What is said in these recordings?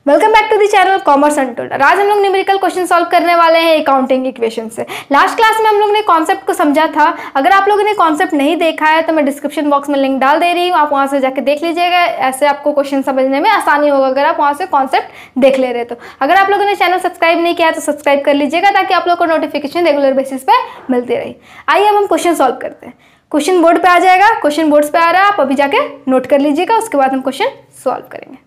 Welcome back to the channel commerce untold. आज हम लोग न्यूमेरिकल क्वेश्चन सॉल्व करने वाले हैं अकाउंटिंग इक्वेशन से। लास्ट क्लास में हम लोग ने कॉन्सेप्ट को समझा था। अगर आप लोगों ने कॉन्सेप्ट नहीं देखा है तो मैं डिस्क्रिप्शन बॉक्स में लिंक डाल दे रही हूँ, आप वहाँ से जाकर देख लीजिएगा। ऐसे आपको क्वेश्चन समझने में आसानी होगा अगर आप वहाँ से कॉन्सेप्ट देख ले रहे तो। अगर आप लोगों ने चैनल सब्सक्राइब नहीं किया है तो सब्सक्राइब कर लीजिएगा ताकि आप लोग को नोटिफिकेशन रेगुलर बेसिस पे मिलती रही। आइए अब हम क्वेश्चन सॉल्व करते हैं। क्वेश्चन बोर्ड पे आ जाएगा, क्वेश्चन बोर्ड पे आ रहा है, आप अभी जाके नोट कर लीजिएगा, उसके बाद हम क्वेश्चन सॉल्व करेंगे।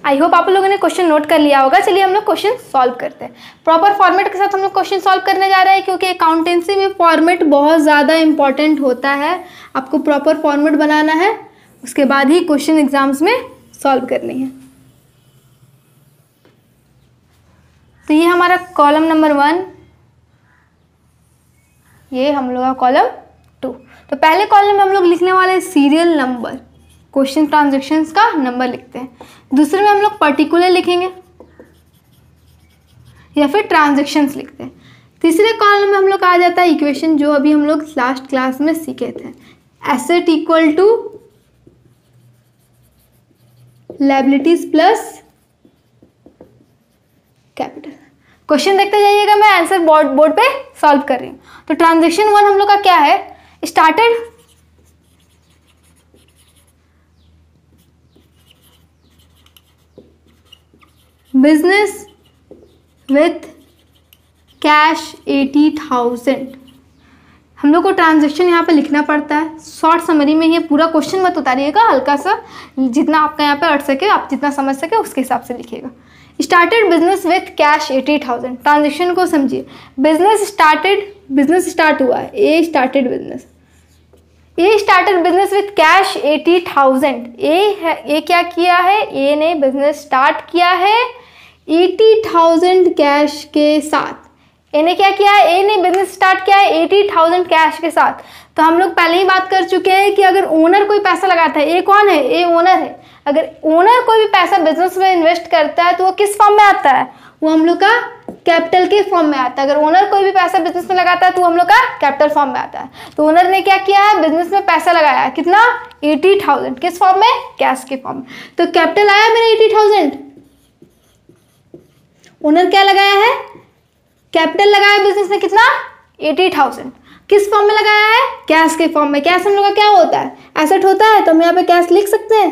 आई होप आप लोगों ने क्वेश्चन नोट कर लिया होगा। चलिए हम लोग क्वेश्चन सॉल्व करते हैं। प्रॉपर फॉर्मेट के साथ हम लोग क्वेश्चन सॉल्व करने जा रहे हैं क्योंकि अकाउंटेंसी में फॉर्मेट बहुत ज़्यादा इंपॉर्टेंट होता है। आपको प्रॉपर फॉर्मेट बनाना है, उसके बाद ही क्वेश्चन एग्जाम्स में सॉल्व करनी है। तो ये हमारा कॉलम नंबर 1, ये हम लोग का कॉलम 2। तो पहले कॉलम में हम लोग लिखने वाले सीरियल नंबर, क्वेश्चन ट्रांजैक्शंस का नंबर लिखते हैं। दूसरे में हम लोग पर्टिकुलर लिखेंगे या फिर ट्रांजैक्शंस लिखते हैं। तीसरे कॉलम में हम लोग आ जाता है इक्वेशन, जो अभी हम लोग लास्ट क्लास में सीखे थे, asset equal to liabilities plus capital. Question देखते जाइएगा, मैं आंसर बोर्ड पे सॉल्व कर रही हूँ। तो ट्रांजैक्शन 1 हम लोग का क्या है, स्टार्टेड बिजनेस विथ कैश 80,000। हम लोग को ट्रांजैक्शन यहाँ पे लिखना पड़ता है। शॉर्ट समरी में ही पूरा क्वेश्चन मत उतारिएगा, हल्का सा जितना आपका यहाँ पे अट सके, आप जितना समझ सके उसके हिसाब से लिखिएगा। Started business with cash 80,000। Transaction को समझिए, बिजनेस स्टार्ट हुआ है, ए स्टार्टेड बिजनेस विथ कैश 80,000। ए क्या किया है, ए ने बिजनेस स्टार्ट किया है 80,000 कैश के साथ। ए ने क्या किया है, ए ने बिजनेस स्टार्ट किया है 80,000 कैश के साथ। तो हम लोग पहले ही बात कर चुके हैं कि अगर ओनर कोई पैसा लगाता है, ए कौन है, ए ओनर है। अगर ओनर कोई भी पैसा बिजनेस में इन्वेस्ट करता है तो वो किस फॉर्म में आता है, वो हम लोग का कैपिटल के फॉर्म में आता है। अगर ओनर कोई भी पैसा बिजनेस में लगाता है तो हम लोग का कैपिटल फॉर्म में आता है। तो ओनर ने क्या किया है, बिजनेस में पैसा लगाया, कितना, 80,000, किस फॉर्म में, कैश के फॉर्म में। तो कैपिटल आया मेरा 80,000, ओनर क्या लगाया है, कैपिटल लगाया बिजनेस में, कितना, 80,000, किस फॉर्म में लगाया है, कैश के फॉर्म में। कैश हम लोग का क्या होता है, एसेट होता है, तो हम यहाँ पे कैश लिख सकते हैं।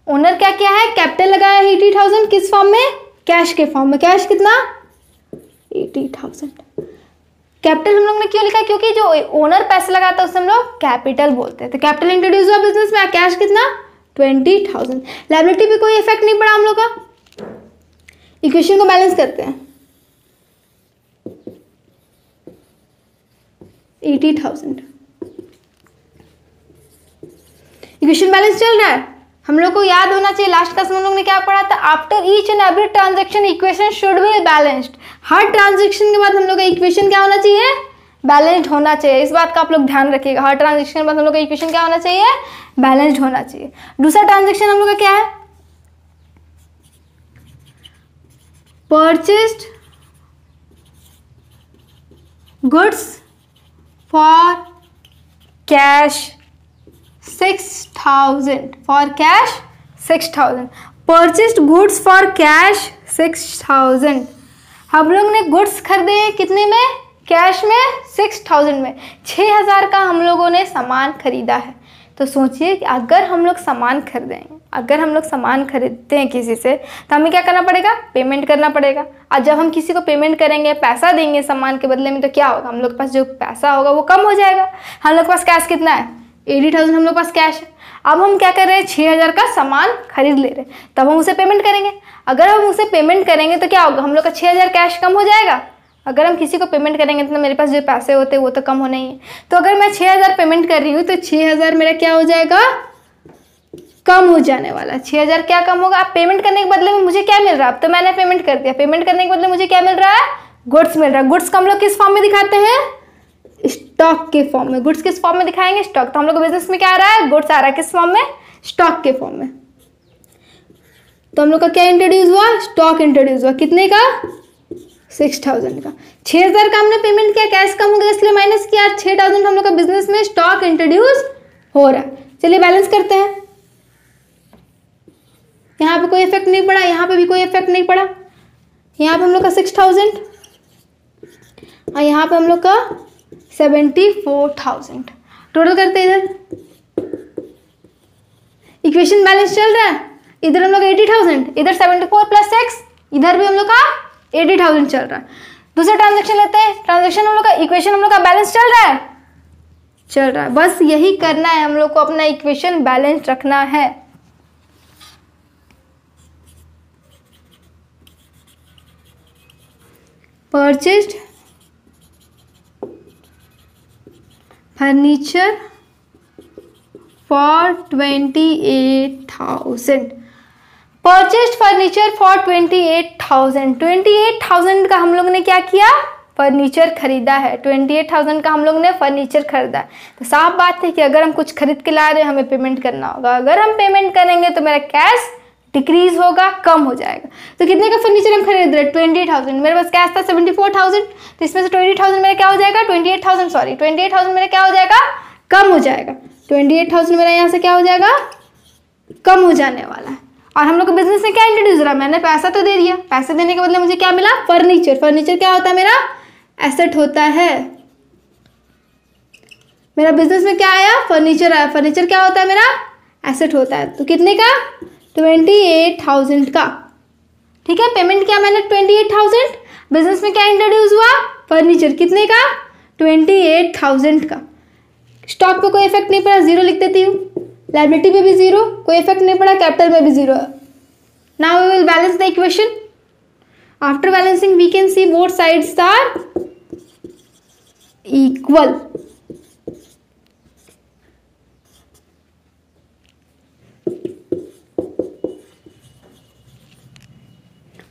ओनर क्या किया है, कैपिटल लगाया है 80,000, किस फॉर्म में, कैश के फॉर्म में। कैश कितना, 80,000। कैपिटल हम लोग ने क्यों लिखा, क्योंकि जो ओनर पैसा लगाता है उसे हम लोग कैपिटल बोलते हैं। तो कैपिटल इंट्रोड्यूस हुआ बिजनेस में, कैश कितना, 20,000। लायबिलिटी पे कोई इफेक्ट नहीं पड़ा हम लोग का। इक्वेशन को बैलेंस करते हैं, 80,000 इक्वेशन बैलेंस चल रहा है। हम लोग को याद होना चाहिए, लास्ट क्लास में हम लोग ने क्या पढ़ा था, after each and every transaction equation should be balanced. Her transaction के बाद हम लोग का इक्वेशन क्या होना चाहिए, बैलेंस्ड होना चाहिए। इस बात का आप लोग ध्यान रखिएगा, हर ट्रांजैक्शन के बाद हम लोग का इक्वेशन क्या होना चाहिए, बैलेंस्ड होना चाहिए। दूसरा ट्रांजैक्शन हम लोग का क्या है, purchased goods for cash 6,000, for cash 6,000, purchased goods for cash 6,000। हम लोग ने गुड्स खरीदे कितने में, कैश में, 6,000 में। 6,000 का हम लोगों ने सामान खरीदा है। तो सोचिए कि अगर हम लोग सामान खरीदेंगे, अगर हम लोग सामान खरीदते हैं किसी से, तो हमें क्या करना पड़ेगा, पेमेंट करना पड़ेगा। और जब हम किसी को पेमेंट करेंगे, पैसा देंगे सामान के बदले में, तो क्या होगा, हम लोग के पास जो पैसा होगा वो कम हो जाएगा। हम लोग के पास कैश कितना है, 80,000 हम लोग के पास कैश है। अब हम क्या कर रहे हैं, 6,000 का सामान खरीद ले रहे हैं, तब हम उसे पेमेंट करेंगे। अगर हम उसे पेमेंट करेंगे तो क्या होगा, हम लोग का 6,000 कैश कम हो जाएगा। अगर हम किसी को पेमेंट करेंगे तो मेरे पास जो पैसे होते हैं वो तो कम होने ही है। तो अगर मैं 6,000 पेमेंट कर रही हूँ तो 6,000 मेरा क्या हो जाएगा, कम हो जाने वाला। 6,000 क्या कम होगा, आप पेमेंट करने के बदले में मुझे क्या मिल रहा है, अब तो मैंने पेमेंट कर दिया, पेमेंट करने के बदले मुझे क्या मिल रहा है, गुड्स मिल रहा है। गुड्स को हम लोग किस फॉर्म में दिखाते हैं, स्टॉक के फॉर्म में। गुड्स किस फॉर्म में दिखाएंगे? स्टॉक। तो हम लोग बिजनेस में क्या आ रहा है? गुड्स आ रहा है किस फॉर्म में? स्टॉक के फॉर्म में। तो हम लोग का क्या इंट्रोड्यूस हुआ? स्टॉक इंट्रोड्यूस हुआ। कितने का? 6000 का। 6000 का हमने पेमेंट किया, कैश कम हो गया इसलिए माइनस किया। 6000 हम लोग का बिजनेस में स्टॉक इंट्रोड्यूस हो रहा है। चलिए बैलेंस करते हैं। यहाँ पे कोई इफेक्ट नहीं पड़ा, यहाँ पे भी कोई इफेक्ट नहीं पड़ा। यहाँ पे हम लोग का 6000 और यहाँ पे हम लोग का 74,000। टोटल करते हैं इधर। इक्वेशन बैलेंस चल रहा है। इधर हम लोग 80,000, इधर 74 प्लस 6, इधर भी हम लोग का 80,000 चल रहा है। दूसरा ट्रांजेक्शन लेते हैं। ट्रांजेक्शन हम लोग का, इक्वेशन हम लोग का बैलेंस चल रहा है, चल रहा है। बस यही करना है हम लोग को, अपना इक्वेशन बैलेंस रखना है। Purchased furniture for 28,000। Purchased furniture for 28,000। 28,000 का हम लोग ने क्या किया? फर्नीचर खरीदा है। 28,000 का हम लोग ने फर्नीचर खरीदा है। तो साफ बात है कि अगर हम कुछ खरीद के ला रहे हैं, हमें पेमेंट करना होगा। अगर हम पेमेंट करेंगे तो मेरा कैश डिक्रीज होगा, कम हो जाएगा। तो कितने का फर्नीचर हम खरीद रहे हैं? 28,000। मेरे पास कैश था 74,000, तो इसमें से 20,000 मेरा क्या हो जाएगा? 28,000 मेरा क्या हो जाएगा? कम हो जाएगा। 28,000 मेरा यहाँ से क्या हो जाएगा? कम हो जाने वाला है। और हम लोग को बिजनेस में क्या इंट्रोड्यूस हो रहा है? मैंने पैसा तो दे दिया, पैसे देने के बदले मुझे क्या मिला? फर्नीचर। फर्नीचर क्या होता है? मेरा एसेट होता है। मेरा बिजनेस में क्या आया? फर्नीचर आया। फर्नीचर क्या होता है? मेरा एसेट होता है। तो कितने का? 28,000 का। ठीक है, पेमेंट किया मैंने 28,000। बिजनेस में क्या इंट्रोड्यूस हुआ? फर्नीचर। कितने का? 28,000 का। स्टॉक पे कोई इफेक्ट नहीं पड़ा, जीरो लिख देती हूँ। लायबिलिटी पे भी जीरो, कोई इफेक्ट नहीं पड़ा। कैपिटल में भी zero. Now we will balance the equation. After balancing we can see both sides are equal.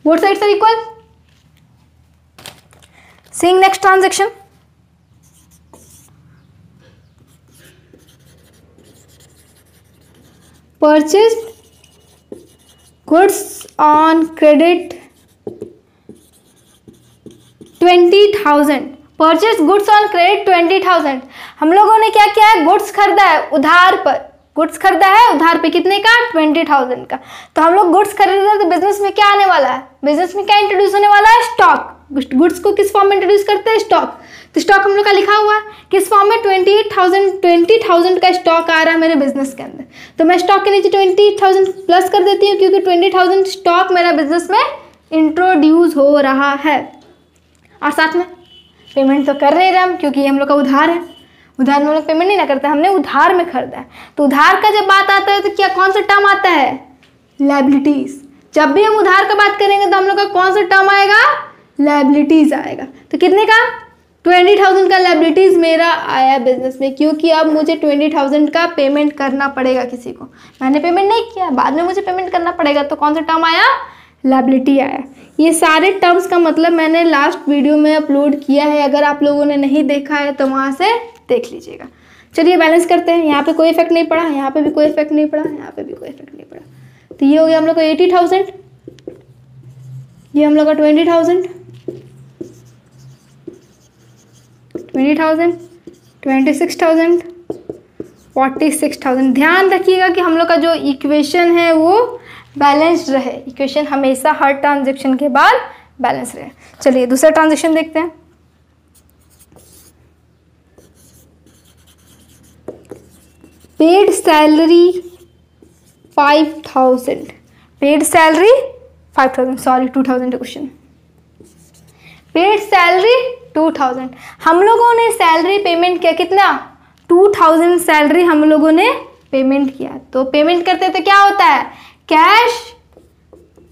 Both sides are equal. Seeing next transaction. Purchased goods on credit 20,000. Purchased goods on credit 20,000. हम लोगों ने क्या किया है? Goods खरीदा है उधार पर। गुड्स खरीदा है उधार पे। कितने का? 20,000 का। तो हम लोग गुड्स खरीद रहे हैं, तो बिजनेस में क्या आने वाला है? बिजनेस में क्या इंट्रोड्यूस होने वाला है? स्टॉक। गुड्स को किस फॉर्म में इंट्रोड्यूस करते हैं? स्टॉक। तो स्टॉक हम लोग का लिखा हुआ है किस फॉर्म में? 20,000 का स्टॉक आ रहा है मेरे बिजनेस के अंदर। तो मैं स्टॉक के नीचे 20,000 प्लस कर देती हूँ, क्योंकि 20,000 स्टॉक मेरा बिजनेस में इंट्रोड्यूस हो रहा है। और साथ में पेमेंट तो कर रहे हैं हम, क्योंकि हम लोग का उधार है। उधार में हम लोग पेमेंट नहीं ना करते, हमने उधार में खरीदा है। तो उधार का जब बात आता है तो क्या कौन सा टर्म आता है? लायबिलिटीज। जब भी हम उधार का बात करेंगे तो हम लोग का कौन सा टर्म आएगा? लायबिलिटीज आएगा। तो कितने का? 20,000 का लायबिलिटीज मेरा आया बिजनेस में, क्योंकि अब मुझे 20,000 का पेमेंट करना पड़ेगा किसी को। मैंने पेमेंट नहीं किया, बाद में मुझे पेमेंट करना पड़ेगा। तो कौन सा टर्म आया? लायबिलिटी आया। ये सारे टर्म्स का मतलब मैंने लास्ट वीडियो में अपलोड किया है, अगर आप लोगों ने नहीं देखा है तो वहाँ से देख लीजिएगा। चलिए बैलेंस करते हैं। यहाँ पे कोई इफेक्ट नहीं पड़ा, यहाँ पे भी कोई इफेक्ट नहीं पड़ा, यहाँ पे भी कोई इफेक्ट नहीं पड़ा। तो ये हो गया हम लोग का 80,000, ये हम लोग का 20,000, 20,000, 26,000, 46,000। ध्यान रखिएगा कि हम लोग का जो इक्वेशन है वो बैलेंस्ड रहे। इक्वेशन हमेशा हर ट्रांजेक्शन के बाद बैलेंस रहे। चलिए दूसरा ट्रांजेक्शन देखते हैं। Paid salary 5,000। Paid salary 5,000, sorry 2,000 question. Paid salary 2,000। हम लोगों ने सैलरी पेमेंट किया कितना? 2,000 सैलरी हम लोगों ने पेमेंट किया। तो पेमेंट करते तो क्या होता है? कैश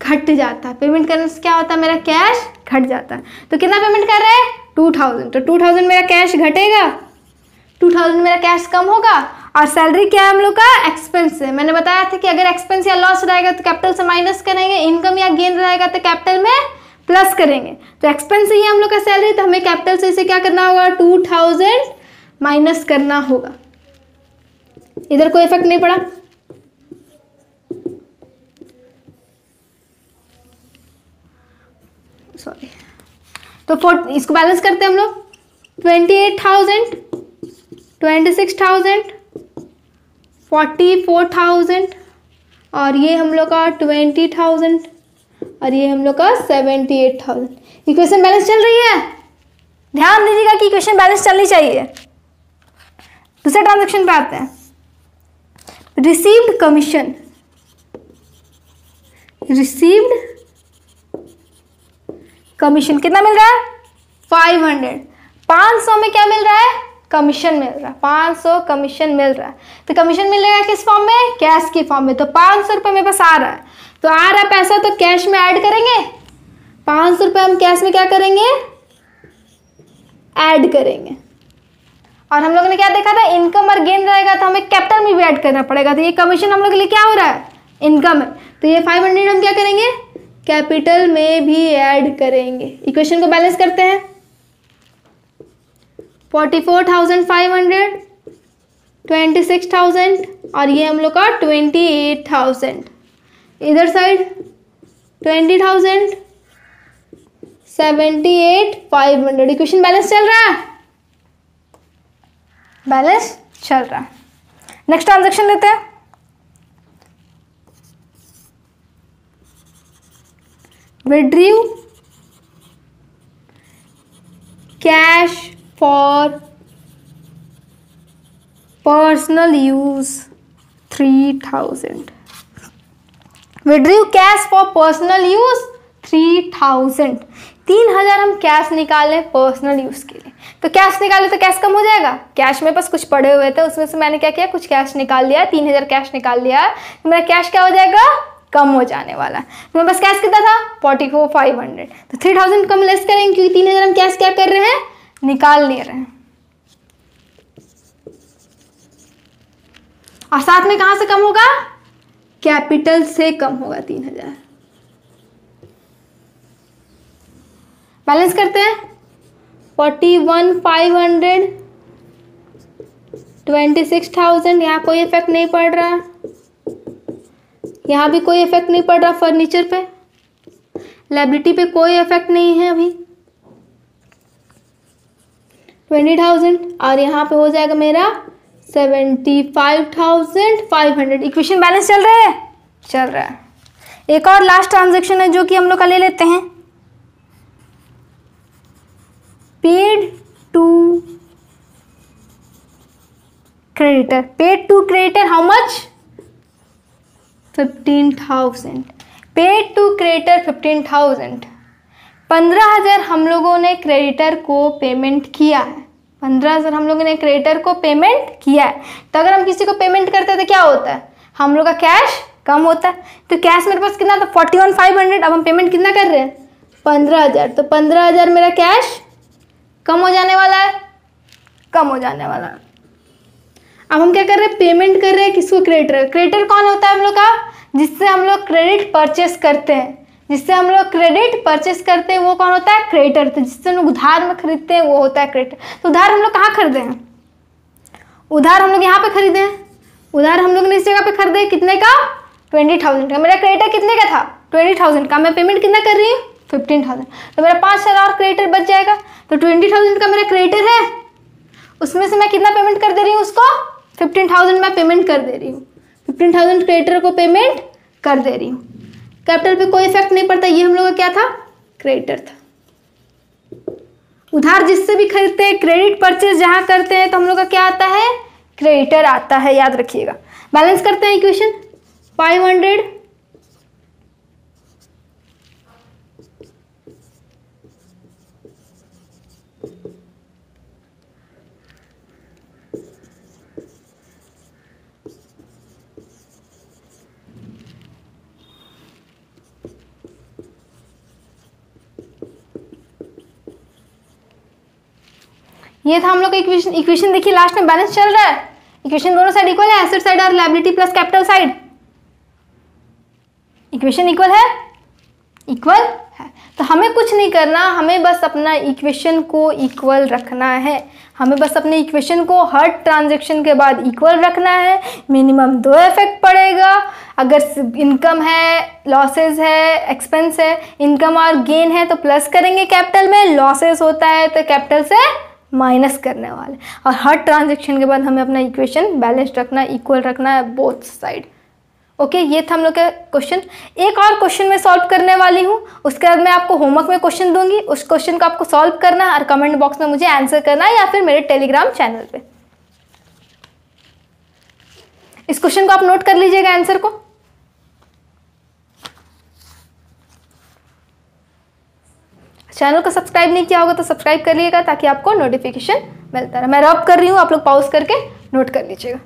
घट जाता है। पेमेंट करने से क्या होता है? मेरा कैश घट जाता है। तो कितना पेमेंट कर रहे हैं? 2,000। तो 2,000 मेरा कैश घटेगा, 2,000 मेरा कैश कम होगा। और सैलरी क्या है हम लोग का? एक्सपेंस है। मैंने बताया था कि अगर एक्सपेंस या लॉस रहेगा तो कैपिटल से माइनस करेंगे, इनकम या गेन रहेगा तो कैपिटल में प्लस करेंगे, तो एक्सपेंस ही हम लोग का सैलरी, तो हमें कैपिटल से इसे क्या करना होगा, 2000 माइनस करना होगा। इधर कोई इफेक्ट नहीं पड़ा, सॉरी। तो इसको बैलेंस करते हैं हम लोग, 28,000, 26,000, 44,000 और ये हम लोग का 20,000 और ये हम लोग का 78,000। इक्वेशन बैलेंस चल रही है, ध्यान दीजिएगा कि इक्वेशन बैलेंस चलनी चाहिए। दूसरे ट्रांजैक्शन पे आते हैं, रिसीव्ड कमीशन, रिसीव्ड कमीशन कितना मिल रहा है, 500। 500 में क्या मिल रहा है, कमीशन मिल रहा है, 500 कमीशन मिल रहा है। तो कमीशन मिल रहा है किस फॉर्म में, कैश की फॉर्म में। तो 500 रुपये मेरे पास आ रहा है, तो आ रहा है पैसा, तो कैश में ऐड करेंगे। 500 रुपये हम कैश में क्या करेंगे, ऐड करेंगे। और हम लोगों ने क्या देखा था, इनकम और गेन रहेगा तो हमें कैपिटल में भी ऐड करना पड़ेगा। तो ये कमीशन हम लोग के लिए क्या हो रहा है, इनकम है, तो ये 500 हम क्या करेंगे, कैपिटल में भी ऐड करेंगे। इक्वेशन को बैलेंस करते हैं, 44,500, 26,000 और ये हम लोग का 28,000। इधर साइड 20,000, 78,500। इक्वेशन बैलेंस चल रहा है, बैलेंस चल रहा है। नेक्स्ट ट्रांजैक्शन लेते हैं, withdrew cash for personal use 3,000। withdrew cash for personal use 3,000। 3,000 हम कैश निकालें पर्सनल यूज के लिए, तो कैश निकाले तो कैश कम हो जाएगा। कैश मेरे पास कुछ पड़े हुए थे, उसमें से मैंने क्या किया, कुछ कैश निकाल लिया, 3,000 कैश निकाल लिया, तो मेरा कैश क्या हो जाएगा, कम हो जाने वाला। तो मेरे पास कैश कितना था, 44,500। तो 3,000 कम लेस करेंगे, क्योंकि 3,000 हम कैश क्या कर रहे हैं, निकाल ले रहे हैं। और साथ में कहां से कम होगा, कैपिटल से कम होगा 3,000। बैलेंस करते हैं, 41,500, 26,000। यहाँ कोई इफेक्ट नहीं पड़ रहा, यहाँ भी कोई इफेक्ट नहीं पड़ रहा, फर्नीचर पे, लायबिलिटी पे कोई इफेक्ट नहीं है अभी, 20,000 और यहाँ पे हो जाएगा मेरा 75,500। इक्वेशन बैलेंस चल रहा है, चल रहा है। एक और लास्ट ट्रांजैक्शन है जो कि हम लोग का ले लेते हैं, paid to creditor. Paid to creditor how much, 15,000। Paid to creditor 15,000। 15,000 हम लोगों ने क्रेडिटर को पेमेंट किया है, 15,000 हम लोगों ने क्रेडिटर को पेमेंट किया है। तो अगर हम किसी को पेमेंट करते हैं तो क्या होता है, हम लोग का कैश कम होता है। तो कैश मेरे पास कितना था, 41,500। अब हम पेमेंट कितना कर रहे हैं, 15,000। तो 15,000 मेरा कैश कम हो जाने वाला है, कम हो जाने वाला है। अब हम क्या कर रहे हैं, पेमेंट कर रहे हैं किसको, क्रेडिटर। क्रेडिटर कौन होता है हम लोग का, जिससे हम लोग क्रेडिट परचेस करते हैं, जिससे हम लोग क्रेडिट परचेस करते हैं वो कौन होता है, क्रेडिटर। तो जिससे हम लोग उधार में खरीदते हैं वो होता है क्रेडिटर। तो उधार हम लोग कहाँ खरीदे हैं, उधार हम लोग यहाँ पे खरीदे हैं। उधार हम लोग ने इस जगह पे खरीदे कितने का, 20,000 का। मेरा क्रेडिटर कितने का था, 20,000 का। मैं पेमेंट कितना कर रही हूँ, 15,000। तो मेरा 5,000 और क्रेडिटर बच जाएगा। तो 20,000 का मेरा क्रेडिटर है, उसमें से मैं कितना पेमेंट कर दे रही हूँ उसको, 15,000 मैं पेमेंट कर दे रही हूँ। 15,000 क्रेडिटर को पेमेंट कर दे रही हूँ। कैपिटल पे कोई इफेक्ट नहीं पड़ता। ये हम लोग का क्या था, क्रेडिटर था। उधार जिससे भी खरीदते हैं, क्रेडिट परचेज जहां करते हैं, तो हम लोग का क्या आता है, क्रेडिटर आता है, याद रखिएगा। बैलेंस करते हैं इक्वेशन, 500 ये था हम लोग का इक्वेशन। इक्वेशन देखिए लास्ट में बैलेंस चल रहा है। इक्वेशन दोनों साइड इक्वल है, एसेट साइड और liability plus capital side. Equation equal है, इक्वल है। तो हमें कुछ नहीं करना, हमें बस अपना इक्वेशन को इक्वल रखना है। हमें बस अपने इक्वेशन को हर ट्रांजैक्शन के बाद इक्वल रखना है। मिनिमम 2 इफेक्ट पड़ेगा, अगर इनकम है, लॉसेस है, एक्सपेंस है, इनकम और गेन है तो प्लस करेंगे कैपिटल में, लॉसेस होता है तो कैपिटल से माइनस करने वाले। और हर ट्रांजैक्शन के बाद हमें अपना इक्वेशन बैलेंस रखना है, इक्वल रखना है बोथ साइड। ओके, ये था हम लोग का क्वेश्चन। एक और क्वेश्चन मैं सॉल्व करने वाली हूँ, उसके बाद मैं आपको होमवर्क में क्वेश्चन दूंगी, उस क्वेश्चन को आपको सॉल्व करना है और कमेंट बॉक्स में मुझे आंसर करना है या फिर मेरे टेलीग्राम चैनल पे। इस क्वेश्चन को आप नोट कर लीजिएगा आंसर को। चैनल को सब्सक्राइब नहीं किया होगा तो सब्सक्राइब कर लीजिएगा ताकि आपको नोटिफिकेशन मिलता रहे। मैं रब कर रही हूँ, आप लोग पॉज करके नोट कर लीजिएगा।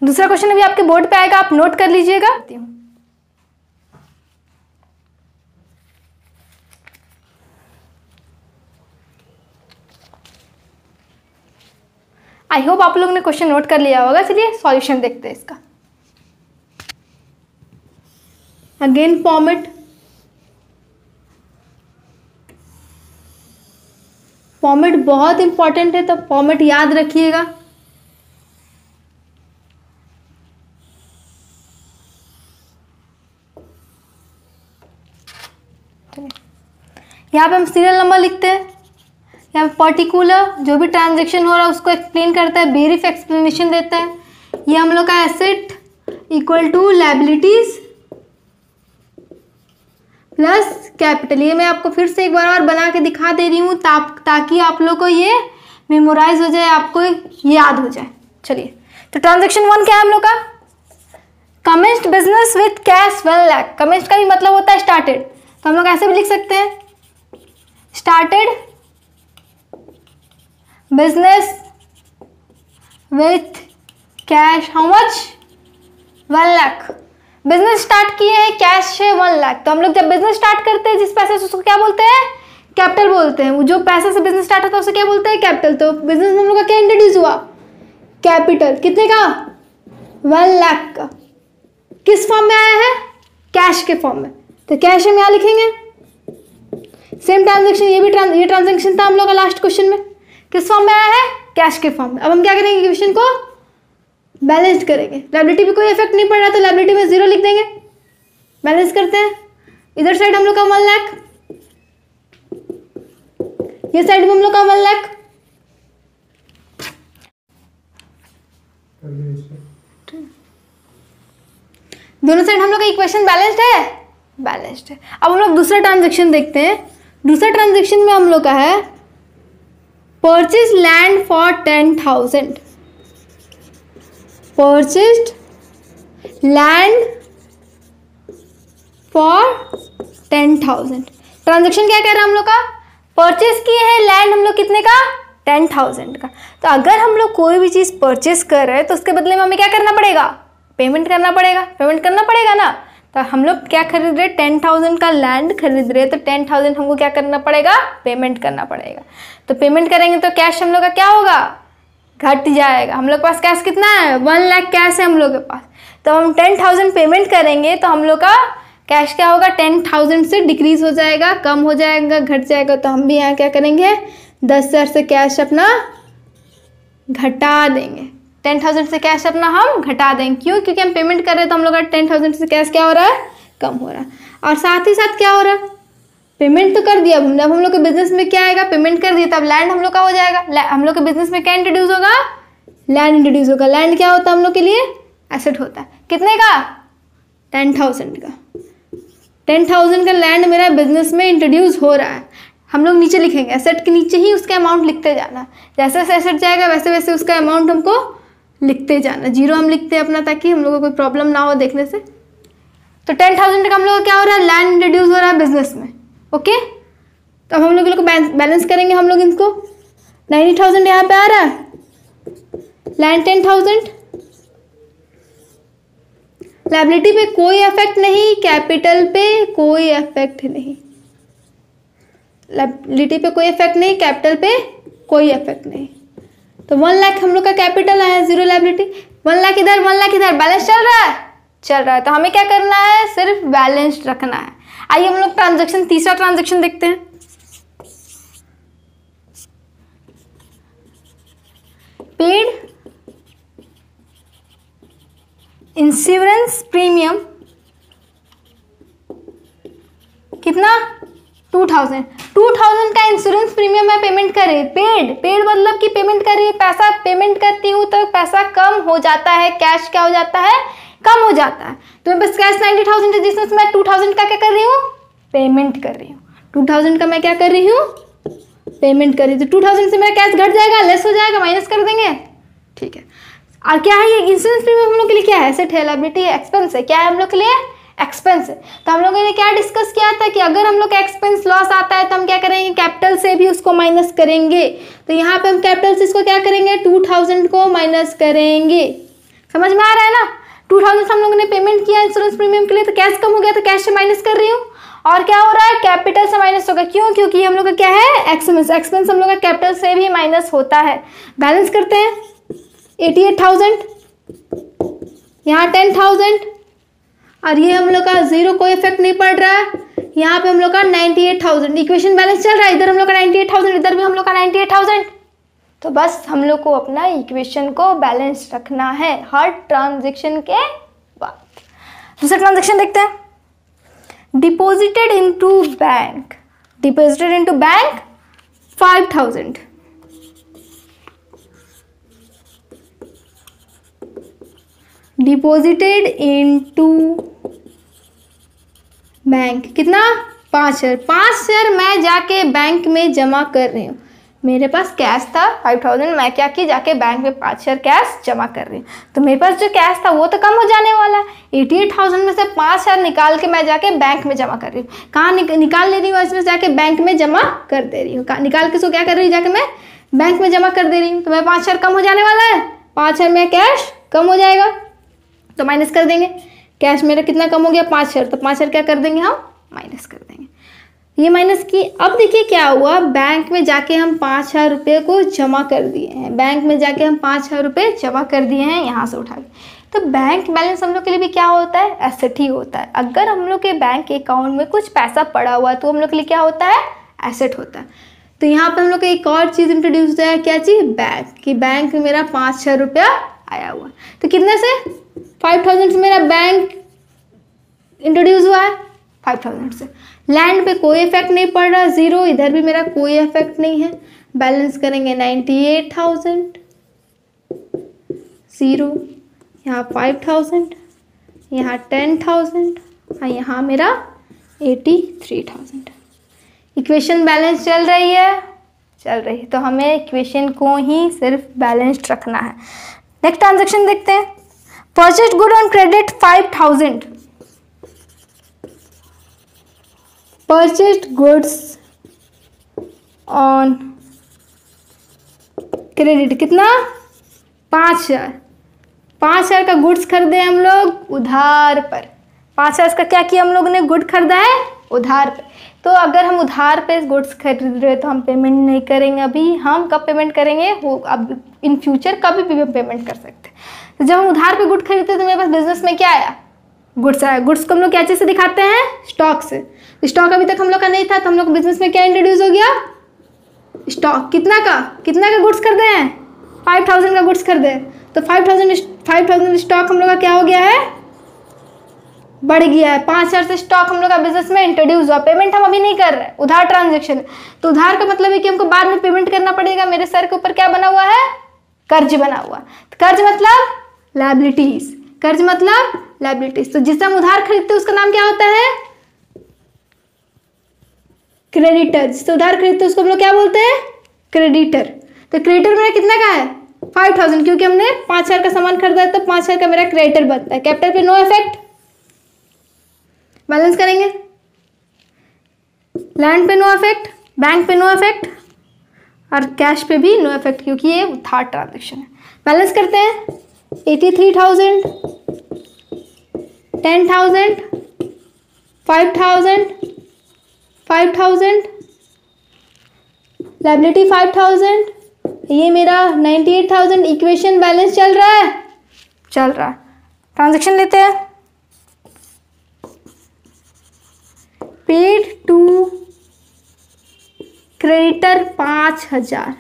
दूसरा क्वेश्चन अभी आपके बोर्ड पे आएगा, आप नोट कर लीजिएगा। आई होप आप लोगों ने क्वेश्चन नोट कर लिया होगा। चलिए सॉल्यूशन देखते हैं इसका। अगेन फॉर्मेट, फॉर्मेट बहुत इंपॉर्टेंट है तो फॉर्मेट याद रखिएगा। यहाँ पे हम सीरियल नंबर लिखते हैं, यहाँ पे पर्टिकुलर जो भी ट्रांजैक्शन हो रहा है उसको एक्सप्लेन करता है, ब्रीफ एक्सप्लेनेशन देता है। ये हम लोग का asset equal to liabilities plus capital. ये मैं आपको फिर से एक बार और बना के दिखा दे रही हूँ ताकि आप लोग को ये मेमोराइज हो जाए, आपको याद हो जाए। चलिए, तो ट्रांजैक्शन 1 क्या है हम लोग का? Commenced business with cash 1 lakh. Commenced का भी मतलब होता है स्टार्टेड, तो हम लोग ऐसे भी लिख सकते हैं, started business with cash how much? 1 lakh. Business start किए हैं कैश से 1 लाख। तो हम लोग जब बिजनेस स्टार्ट करते हैं जिस पैसे से उसको क्या बोलते हैं? कैपिटल बोलते हैं। जो पैसे से बिजनेस स्टार्ट होता है उसे क्या बोलते हैं? कैपिटल। तो बिजनेस हम लोग का क्या इंट्रोड्यूस हुआ? कैपिटल। कितने का? 1 लाख का। किस फॉर्म में आया है? कैश के फॉर्म में। तो कैश हम यहाँ लिखेंगे। सेम ट्रांजेक्शन, ये ट्रांजेक्शन था हम लोग का लास्ट क्वेश्चन में। किस फॉर्म में आया है? कैश के फॉर्म में। अब हम क्या करेंगे? इक्वेशन को बैलेंस करेंगे। लायबिलिटी पे कोई इफेक्ट नहीं पड़ रहा तो लायबिलिटी में 0 लिख देंगे। बैलेंस करते हैं। इधर साइड हम लोग का 1 लाख, ये साइड में हम लोग का 1 लाख। दोनों साइड हम लोग का इक्वेशन बैलेंस्ड है, बैलेंस्ड है। अब हम लोग दूसरा ट्रांजेक्शन देखते हैं। दूसरा ट्रांजेक्शन में हम लोग का है purchase land for 10,000। Purchased land for 10,000। Transaction क्या कह रहा है हम लोग का? परचेज किए हैं लैंड हम लोग कितने का? 10,000 का। तो अगर हम लोग कोई भी चीज़ परचेज कर रहे हैं तो उसके बदले में हमें क्या करना पड़ेगा? पेमेंट करना पड़ेगा। पेमेंट करना पड़ेगा ना। तो हम लोग क्या खरीद रहे? 10,000 का लैंड खरीद रहे, तो 10,000 हमको क्या करना पड़ेगा? पेमेंट करना पड़ेगा। तो पेमेंट करेंगे तो कैश हम लोग का क्या होगा? घट जाएगा। हम लोग के पास कैश कितना है? 1 लाख कैश है हम लोग के पास। तो हम 10,000 पेमेंट करेंगे तो हम लोग का कैश क्या होगा? 10,000 से डिक्रीज हो जाएगा, कम हो जाएगा, घट जाएगा। तो हम भी यहाँ क्या करेंगे? 10,000 से कैश अपना घटा देंगे। 10,000 से कैश अपना हम घटा देंगे। क्यों? क्योंकि हम पेमेंट कर रहे हैं तो हम लोग का 10,000 से कैश क्या हो रहा है? कम हो रहा है। और साथ ही साथ क्या हो रहा है? पेमेंट तो कर दिया हमने। अब हम लोग के बिजनेस में क्या आएगा? पेमेंट कर दिया, तब लैंड हम लोग का हो जाएगा। हम लोग के बिजनेस में क्या इंट्रोड्यूस होगा? लैंड इंट्रोड्यूस होगा। लैंड क्या होता है हम लोग के लिए? एसेट होता है। कितने का? 10,000 का। 10,000 का लैंड मेरा बिजनेस में इंट्रोड्यूस हो रहा है। हम लोग नीचे लिखेंगे, एसेट के नीचे ही उसका अमाउंट लिखते जाना। जैसे जैसे एसेट जाएगा वैसे वैसे उसका अमाउंट हमको लिखते जाना। 0 हम लिखते हैं अपना ताकि हम लोगों को कोई प्रॉब्लम ना हो देखने से। तो 10,000 का हम लोग का क्या हो रहा है? लैंड इंट्रोड्यूस हो रहा है बिजनेस में। ओके, तो अब हम लोग बैलेंस करेंगे हम लोग इनको। 90,000 यहाँ पे आ रहा है, लैंड 10,000, लायबिलिटी पे कोई इफेक्ट नहीं, कैपिटल पे कोई इफेक्ट नहीं, लायबिलिटी पे कोई इफेक्ट नहीं, कैपिटल पे कोई इफेक्ट नहीं। तो 1 लाख हम लोग का कैपिटल आया, 0 लायबिलिटी। 1 लाख इधर, 1 लाख इधर, बैलेंस चल रहा है। तो हमें क्या करना है, सिर्फ बैलेंस रखना है। आइए हम लोग ट्रांजैक्शन, तीसरा ट्रांजैक्शन देखते हैं। पेड इंश्योरेंस प्रीमियम कितना, 2,000 का इंश्योरेंस प्रीमियम मैं पेमेंट कर रही, पेड मतलब कि पेमेंट कर रही है, पैसा पेमेंट करती हूँ तो पैसा कम हो जाता है, कैश क्या हो जाता है, कम हो जाता है। तो मेरे पास कैश 90,000 है, जिसमें मैं 2,000 का क्या कर रही हूँ, पेमेंट कर रही हूँ। 2,000 का मैं क्या कर रही हूँ, पेमेंट कर रही हूँ। तो 2,000 से मेरा कैश घट जाएगा, लेस हो जाएगा, माइनस कर देंगे, ठीक है। और क्या है ये इंश्योरेंस प्रीमियम हम लोग के लिए क्या है, एसेट है, लायबिलिटी है, एक्सपेंस है, क्या है हम लोग के लिए, एक्सपेंस है। तो हम लोगों ने क्या डिस्कस किया था कि अगर हम लोग का एक्सपेंस लॉस आता है तो हम क्या करेंगे, कैपिटल से भी उसको माइनस करेंगे। तो यहाँ पे हम कैपिटल से इसको क्या करेंगे, 2,000 को माइनस करेंगे। समझ में आ रहा है ना, 2,000 हम लोगों ने पेमेंट किया इंश्योरेंस प्रीमियम के लिए, तो कैश कम हो गया, तो कैश से माइनस कर रही हूँ। और क्या हो रहा है, कैपिटल से माइनस होगा, क्यों, क्योंकि हम लोग का क्या है, एक्सपेंस हम लोग का कैपिटल से भी माइनस होता है। बैलेंस करते हैं, 88,000, यहाँ 10,000, और ये हम लोग का 0 कोई इफेक्ट नहीं पड़ रहा है। यहाँ पे हम लोग का 98,000, इक्वेशन बैलेंस चल रहा है, इधर हम लोग का 98,000, इधर भी हम लोग का 98,000। तो बस हम लोग को अपना इक्वेशन को बैलेंस रखना है हर ट्रांजेक्शन के बाद। दूसरा ट्रांजेक्शन देखते हैं, deposited into bank 5,000, deposited into bank कितना, 5,000 मैं जाके बैंक में जमा कर रही हूँ। मेरे पास कैश था 5,000, मैं क्या की, जाके बैंक में 5,000 कैश जमा कर रही हूँ। तो मेरे पास जो कैश था वो तो कम हो जाने वाला है। 88,000 में से 5,000 निकाल के मैं जाके बैंक में जमा कर रही हूँ। कहाँ निकाल ले रही हूँ, इसमें जाके बैंक में जमा कर दे रही हूँ। निकाल के सो क्या कर रही हूँ, जाके मैं बैंक में जमा कर दे रही हूँ। तो मेरा 5,000 कम हो जाने वाला है, 5,000 में कैश कम हो जाएगा, तो माइनस कर देंगे। कैश मेरा कितना कम हो गया, 5,000, तो 5,000 क्या कर देंगे, हम माइनस कर देंगे। ये माइनस की, अब देखिए क्या हुआ, बैंक में जाके हम 5,000 रुपये को जमा कर दिए हैं, बैंक में जाके हम 5,000 रुपये जमा कर दिए हैं यहाँ से उठा के। तो बैंक बैलेंस हम लोग के लिए भी क्या होता है, एसेट ही होता है। अगर हम लोग के बैंक अकाउंट में कुछ पैसा पड़ा हुआ है तो हम लोग के लिए क्या होता है, एसेट होता है। तो यहाँ पे हम लोग को एक और चीज़ इंट्रोड्यूस है, क्या चीज़, बैंक, कि बैंक में मेरा 5,000 रुपया आया हुआ है। तो कितने से, 5,000 से मेरा बैंक इंट्रोड्यूस हुआ है, 5,000 से। लैंड पे कोई इफेक्ट नहीं पड़ रहा, 0, इधर भी मेरा कोई इफेक्ट नहीं है। बैलेंस करेंगे 98,000, 0, यहाँ 5,000, यहाँ 10,000, और यहाँ मेरा 83,000। इक्वेशन बैलेंस चल रही है, तो हमें इक्वेशन को ही सिर्फ बैलेंस्ड रखना है। नेक्स्ट ट्रांजेक्शन देखते हैं, purchased good on credit 5,000, purchased goods on credit कितना, 5,000 का गुड्स खरीदे हम लोग उधार पर। 5,000 का क्या किया हम लोग ने, गुड खरीदा है उधार पे। तो अगर हम उधार पे गुड्स खरीद रहे तो हम पेमेंट नहीं करेंगे अभी, हम कब पेमेंट करेंगे, वो अब इन फ्यूचर कभी भी हम पेमेंट कर सकते हैं। तो जब हम उधार पे गुड खरीदते तो मेरे पास बिजनेस में क्या आया, गुड्स आया। गुड्स को हम लोग क्या चीज़ से दिखाते हैं, स्टॉक से। स्टॉक अभी तक हम लोग का नहीं था, तो हम लोग बिजनेस में क्या इंट्रोड्यूस हो गया, स्टॉक। कितना का गुड्स खरीदे हैं, 5,000 का गुड्स खरीदे। तो 5,000 स्टॉक हम लोग का क्या हो गया है, बढ़ गया है। 5,000 से स्टॉक हम लोग का बिजनेस में इंट्रोड्यूस हुआ। पेमेंट हम अभी नहीं कर रहे, उधार ट्रांजेक्शन। तो उधार का मतलब है कि हमको बाद में पेमेंट करना पड़ेगा। मेरे सर के ऊपर क्या बना हुआ है, कर्ज बना हुआ। तो कर्ज मतलब लायबिलिटीज, कर्ज मतलब लायबिलिटीज। तो जिससे हम उधार खरीदते हैं उसका नाम क्या होता है, क्रेडिटर। जिससे उधार खरीदते हैं उसको हम लोग क्या बोलते हैं, क्रेडिटर। तो क्रेडिटर मेरा कितना का है, 5,000, क्योंकि हमने 5,000 का सामान खरीदा है तो 5,000 का मेरा क्रेडिटर बनता है। कैपिटल पे नो इफेक्ट। बैलेंस करेंगे, लैंड पे नो इफेक्ट, बैंक पे नो इफेक्ट और कैश पे भी नो इफेक्ट क्योंकि ये थर्ड ट्रांजेक्शन है। बैलेंस करते हैं 83,000, 10,000, 5,000, 5,000, लायबिलिटी 5,000, ये मेरा 98,000। इक्वेशन बैलेंस चल रहा है, चल रहा है। ट्रांजेक्शन लेते हैं। पेड टू क्रेडिटर 5,000,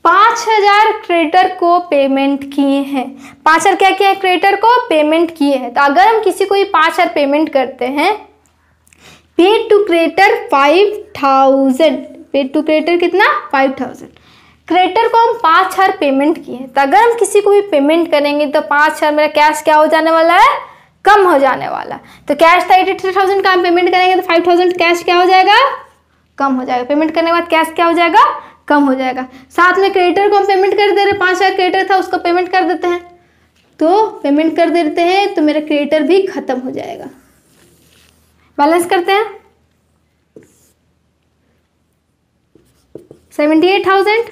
5,000 क्रेडिटर को पेमेंट किए हैं। 5,000 क्या किया है? क्रेडिटर को पेमेंट किए हैं। तो अगर हम किसी को ये 5,000 पेमेंट करते हैं, paid to creditor 5,000, paid to creditor कितना? 5,000। क्रेडिटर को हम 5,000 पेमेंट किए हैं। तो अगर हम किसी को भी पेमेंट करेंगे तो 5,000 मेरा कैश क्या हो जाने वाला है? कम हो जाने वाला। तो कैश था 83,000 का, हम पेमेंट करेंगे तो 5,000 कैश क्या हो जाएगा? कम हो जाएगा। पेमेंट करने के बाद कैश क्या हो जाएगा? कम हो जाएगा। साथ में क्रेडिटर को हम पेमेंट कर दे रहे, 5,000 क्रेडिटर था उसको पेमेंट कर देते हैं। तो पेमेंट कर देते हैं तो मेरा क्रेडिटर भी खत्म हो जाएगा। बैलेंस करते हैं 78,000,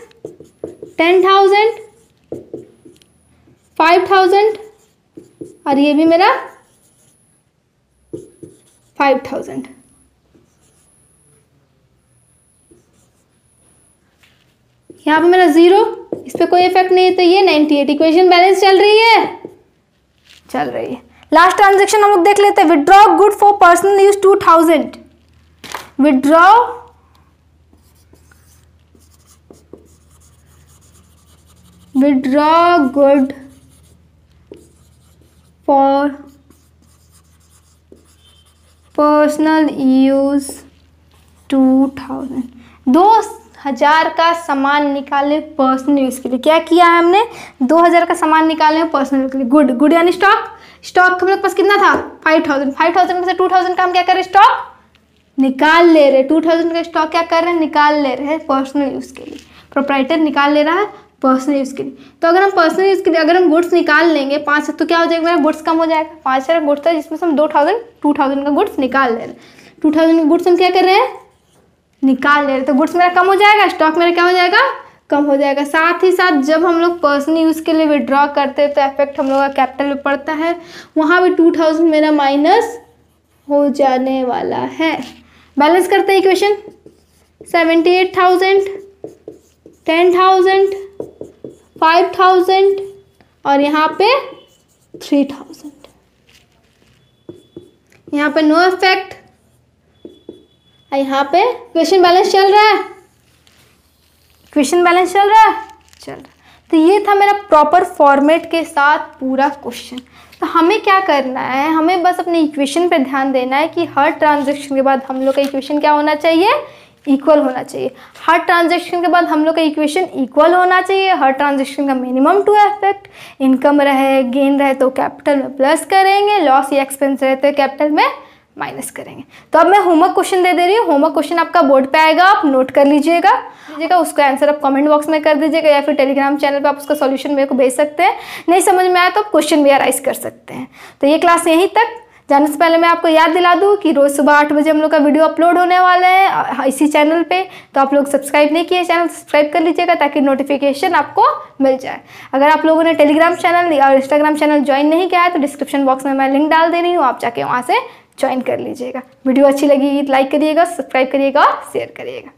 10,000, 5,000 और ये भी मेरा 5,000। यहाँ पे मेरा 0, इस पे कोई इफेक्ट नहीं है तो ये 98। इक्वेशन बैलेंस चल रही है, चल रही है। लास्ट ट्रांजेक्शन हम लोग देख लेते हैं। Withdraw good for personal use 2,000, withdraw good for personal use 2,000, 2,000 का सामान निकाले पर्सनल यूज के लिए। क्या किया है हमने? 2,000 का सामान निकाले पर्सनल यूज के लिए। गुड, गुड यानी स्टॉक। स्टॉक हम लोग पास कितना था? 5,000। 5,000 में से 2,000 का हम क्या कर रहे? स्टॉक निकाल ले रहे। 2,000 का स्टॉक क्या कर रहे हैं? निकाल ले रहे हैं पर्सनल यूज के लिए। प्रोप्राइटर निकाल ले रहा है पर्सनल यूज के लिए। तो अगर हम पर्सनल यूज के लिए अगर हम गुड्स निकाल लेंगे 5 तो क्या हो जाएगा? मेरा गुड्स कम हो जाएगा। 5,000 गुड्स था जिसमें से हम 2,000 का गुड्स निकाल ले रहे हैं। 2,000 का गुड्स हम क्या कर रहे हैं? निकाल ले रहे। तो गुड्स मेरा कम हो जाएगा, स्टॉक मेरा क्या हो जाएगा? कम हो जाएगा। साथ ही साथ जब हम लोग पर्सनल यूज के लिए विड्रॉ करते हैं तो इफेक्ट हम लोग का कैपिटल में पड़ता है, वहाँ भी 2,000 मेरा माइनस हो जाने वाला है। बैलेंस करते हैं इक्वेशन। 78,000, 10,000, 5,000 और यहाँ पे 3,000। यहाँ पे नो इफेक्ट, यहाँ पे क्वेश्चन बैलेंस चल रहा है, क्वेश्चन बैलेंस चल रहा है, चल रहा है। तो ये था मेरा प्रॉपर फॉर्मेट के साथ पूरा क्वेश्चन। तो हमें क्या करना है? हमें बस अपने इक्वेशन पे ध्यान देना है कि हर ट्रांजैक्शन के बाद हम लोग का इक्वेशन क्या होना चाहिए? इक्वल होना चाहिए। हर ट्रांजैक्शन के बाद हम लोग का इक्वेशन इक्वल होना चाहिए। हर ट्रांजैक्शन का मिनिमम टू इफेक्ट, इनकम रहे गेन रहे तो कैपिटल में प्लस करेंगे, लॉस या एक्सपेंस रहे तो कैपिटल में माइनस करेंगे। तो अब मैं होमवर्क क्वेश्चन दे दे रही हूँ। होमवर्क क्वेश्चन आपका बोर्ड पे आएगा, आप नोट कर लीजिएगा। उसका आंसर आप कमेंट बॉक्स में कर दीजिएगा या फिर टेलीग्राम चैनल पे आप उसका सॉल्यूशन मेरे को भेज सकते हैं। नहीं समझ में आया तो आप क्वेश्चन भी राइज कर सकते हैं। तो ये क्लास यहीं तक। जाने से पहले मैं आपको याद दिला दूं कि रोज़ सुबह 8 बजे हम लोग का वीडियो अपलोड होने वाला है इसी चैनल पे। तो आप लोग सब्सक्राइब नहीं किए चैनल सब्सक्राइब कर लीजिएगा ताकि नोटिफिकेशन आपको मिल जाए। अगर आप लोगों ने टेलीग्राम चैनल और इंस्टाग्राम चैनल ज्वाइन नहीं किया है तो डिस्क्रिप्शन बॉक्स में मैं लिंक डाल दे रही हूँ, आप जाके वहाँ से ज्वाइन कर लीजिएगा। वीडियो अच्छी लगी लाइक करिएगा, सब्सक्राइब करिएगा और शेयर करिएगा।